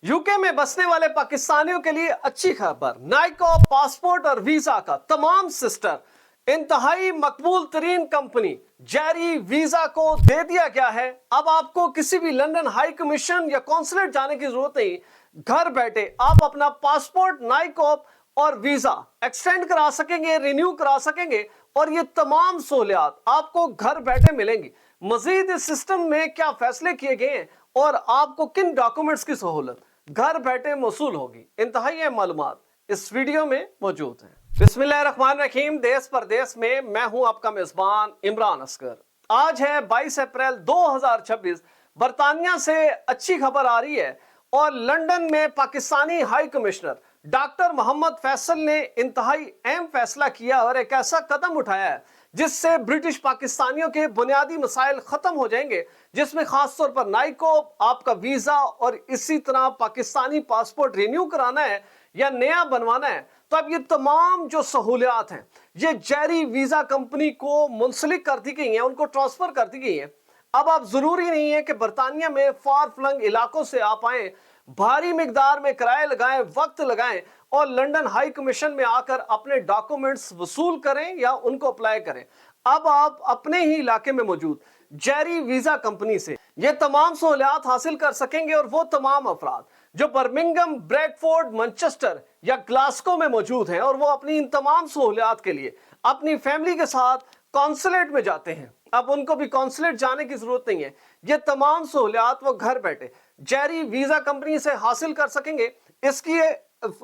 UK में बसने वाले पाकिस्तानियों के लिए अच्छी खबर। नाइको पासपोर्ट और वीजा का तमाम सिस्टर इंतहाई मकबूल तरीन कंपनी जेरी वीजा को दे दिया गया है। अब आपको किसी भी लंदन हाई कमीशन या कॉन्सुलेट जाने की जरूरत नहीं। घर बैठे आप अपना पासपोर्ट, नाइको और वीजा एक्सटेंड करा सकेंगे, रिन्यू करा सकेंगे और ये तमाम सहूलियात आपको घर बैठे मिलेंगी। मजीद इस सिस्टम में क्या फैसले किए गए हैं और आपको किन डॉक्यूमेंट्स की सहूलत घर बैठे मौसूल होगी, इंतहाई मालूमात इस वीडियो में मौजूद है। बिस्मिल्लाहिर्रहमानिर्रहीम। देश परदेश में मैं हूं आपका मेजबान इमरान असगर। आज है 22 अप्रैल 2026। बरतानिया से अच्छी खबर आ रही है और लंदन में Pakistani high commissioner doctor Mohammad Faisal ने इंतहाई अहम फैसला किया और एक ऐसा कदम उठाया है जिससे ब्रिटिश पाकिस्तानियों के बुनियादी मसाइल खत्म हो जाएंगे, जिसमें खासतौर पर नाइको, आपका वीजा और इसी तरह पाकिस्तानी पासपोर्ट रिन्यू कराना है या नया बनवाना है। तो अब ये तमाम जो सहूलियात हैं ये जेरी वीजा कंपनी को मुंसलिक कर दी गई हैं, उनको ट्रांसफर कर दी गई हैं। अब आप जरूरी नहीं है कि बरतानिया में फार फ्लंग इलाकों से आप आए, भारी मिकदार में किराए लगाएं, वक्त लगाएं और लंदन हाई कमीशन में आकर अपने डॉक्यूमेंट्स वसूल करें या उनको अप्लाई करें। अब आप अपने ही इलाके में मौजूद जेरी वीजा कंपनी से ये तमाम सहूलियात हासिल कर सकेंगे और वो तमाम अफराद जो बर्मिंघम, ब्रैडफोर्ड, मैनचेस्टर या ग्लासगो में मौजूद हैं और वो अपनी इन तमाम सहूलियात के लिए अपनी फैमिली के साथ कॉन्सुलेट में जाते हैं, अब उनको भी कॉन्सुलेट जाने की जरूरत नहीं है। ये तमाम सहूलियात वो घर बैठे जेरी वीजा कंपनी से हासिल कर सकेंगे। इसकी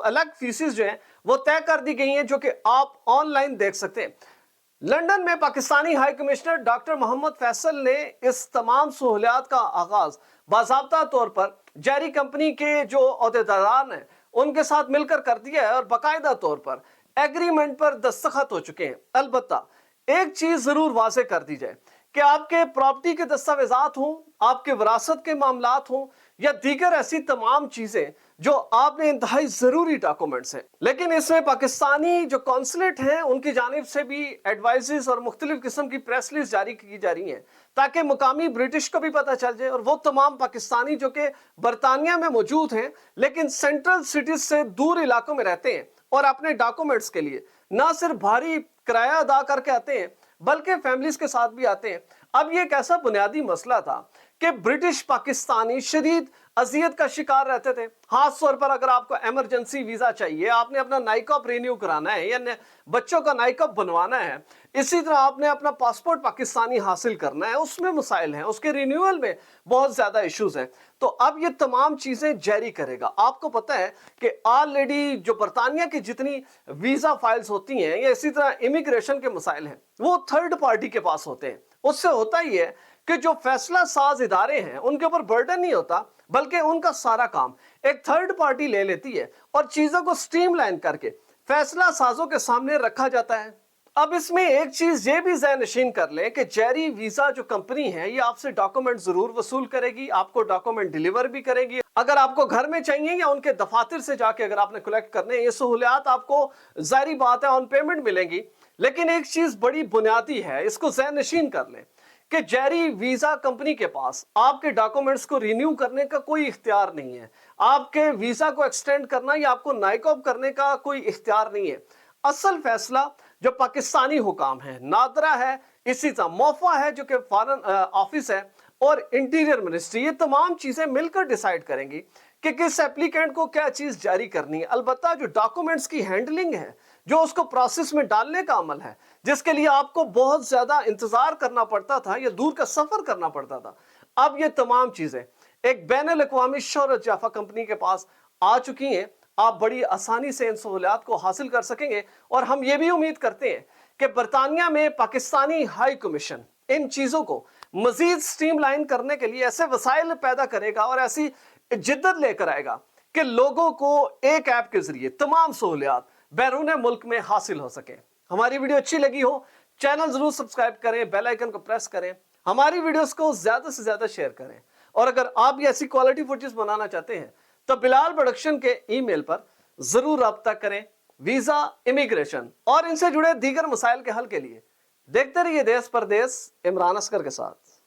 अलग फीसेस जो हैं वो तय कर दी गई हैं, जो कि आप ऑनलाइन देख सकते हैं। लंदन में Pakistani high commissioner doctor Mohammad Faisal ने इस तमाम सहूलियात का आगाज बाज़ाब्ता तौर पर जेरी कंपनी के जो अहदेदार हैं उनके साथ मिलकर कर दिया है और बाकायदा तौर पर एग्रीमेंट पर दस्तखत हो चुके हैं। अलबत्ता एक चीज जरूर वाज़ेह कर दी जाए कि आपके प्रॉपर्टी के दस्तावेजात हों, आपके विरासत के मामलात हों या दीगर ऐसी तमाम चीजें जो आपने इंतहाई जरूरी डॉक्यूमेंट्स हैं, लेकिन इसमें पाकिस्तानी जो कॉन्सुलेट हैं उनकी जानिब से भी एडवाइजेस और मुख्तलिफ किस्म की प्रेस रिलीज जारी की जा रही हैं ताकि मुकामी ब्रिटिश को भी पता चल जाए और वो तमाम पाकिस्तानी जो कि बरतानिया में मौजूद हैं लेकिन सेंट्रल सिटीज से दूर इलाकों में रहते हैं और अपने डॉक्यूमेंट्स के लिए ना सिर्फ भारी किराया अदा करके आते हैं बल्कि फैमिलीज के साथ भी आते हैं। अब ये एक ऐसा बुनियादी मसला था कि ब्रिटिश पाकिस्तानी शदीद अजियत का शिकार रहते थे। खास तौर पर अगर आपको इमरजेंसी वीजा चाहिए, आपने अपना नाइकॉप रिन्यू कराना है या बच्चों का नाइकॉप बनवाना है, इसी तरह आपने अपना पासपोर्ट पाकिस्तानी हासिल करना है, उसमें मसाइल हैं, उसके रिन्यूअल में बहुत ज्यादा इश्यूज हैं। तो अब ये तमाम चीजें जारी करेगा। आपको पता है कि ऑलरेडी जो बरतानिया की जितनी वीजा फाइल्स होती हैं या इसी तरह इमिग्रेशन के मसाइल हैं वो थर्ड पार्टी के पास होते हैं। उससे होता ही है कि जो फैसला साज इदारे हैं उनके ऊपर बर्डन नहीं होता, बल्कि उनका सारा काम एक थर्ड पार्टी ले लेती है और चीजों को स्ट्रीमलाइन करके फैसला साजों के सामने रखा जाता है। अब इसमें एक चीज ये भी ज़हन नशीन कर लें कि जेरी वीजा जो कंपनी है ये आपसे डॉक्यूमेंट जरूर वसूल करेगी, आपको डॉक्यूमेंट डिलीवर भी करेगी। अगर आपको घर में चाहिए या उनके दफातर से जाके अगर आपने कलेक्ट करने हैं, ये सहूलियात आपको जाहिर बात है ऑन पेमेंट मिलेंगी। लेकिन एक चीज बड़ी बुनियादी है, इसको ज़हन नशीन कर लें कि जेरी वीजा कंपनी के पास आपके डॉक्यूमेंट्स को रिन्यू करने का कोई इख्तियार नहीं है, आपके वीजा को एक्सटेंड करना या आपको नाइकॉप करने का कोई इख्तियार नहीं है। असल फैसला जो पाकिस्तानी हुकाम है, नादरा है, इसी तरह मोफा है जो कि फॉरेन ऑफिस है और इंटीरियर मिनिस्ट्री, ये तमाम चीजें मिलकर डिसाइड करेंगी कि किस एप्लीकेंट को क्या चीज जारी करनी है। अलबत्ता जो डॉक्यूमेंट्स की हैंडलिंग है, जो उसको प्रोसेस में डालने का अमल है, जिसके लिए आपको बहुत ज्यादा इंतजार करना पड़ता था या दूर का सफर करना पड़ता था, अब ये तमाम चीजें एक बैनुल अक़वामी शोहरत जाफा कंपनी के पास आ चुकी हैं। आप बड़ी आसानी से इन सहूलियात को हासिल कर सकेंगे और हम ये भी उम्मीद करते हैं कि बरतानिया में पाकिस्तानी हाई कमीशन इन चीजों को मजीद स्ट्रीमलाइन करने के लिए ऐसे वसाइल पैदा करेगा और ऐसी जिद्दत लेकर आएगा कि लोगों को एक ऐप के जरिए तमाम सहूलियात बैरून मुल्क में हासिल हो सके। हमारी वीडियो अच्छी लगी हो, चैनल जरूर सब्सक्राइब करें, बेल आइकन को प्रेस करें, हमारी वीडियोस को ज्यादा से ज्यादा शेयर करें और अगर आप भी ऐसी क्वालिटी फुटेज बनाना चाहते हैं तो बिलाल प्रोडक्शन के ईमेल पर जरूर रब्ता करें। वीजा, इमिग्रेशन और इनसे जुड़े दीगर मसाइल के हल के लिए देखते रहिए देश परदेश इमरान असगर के साथ।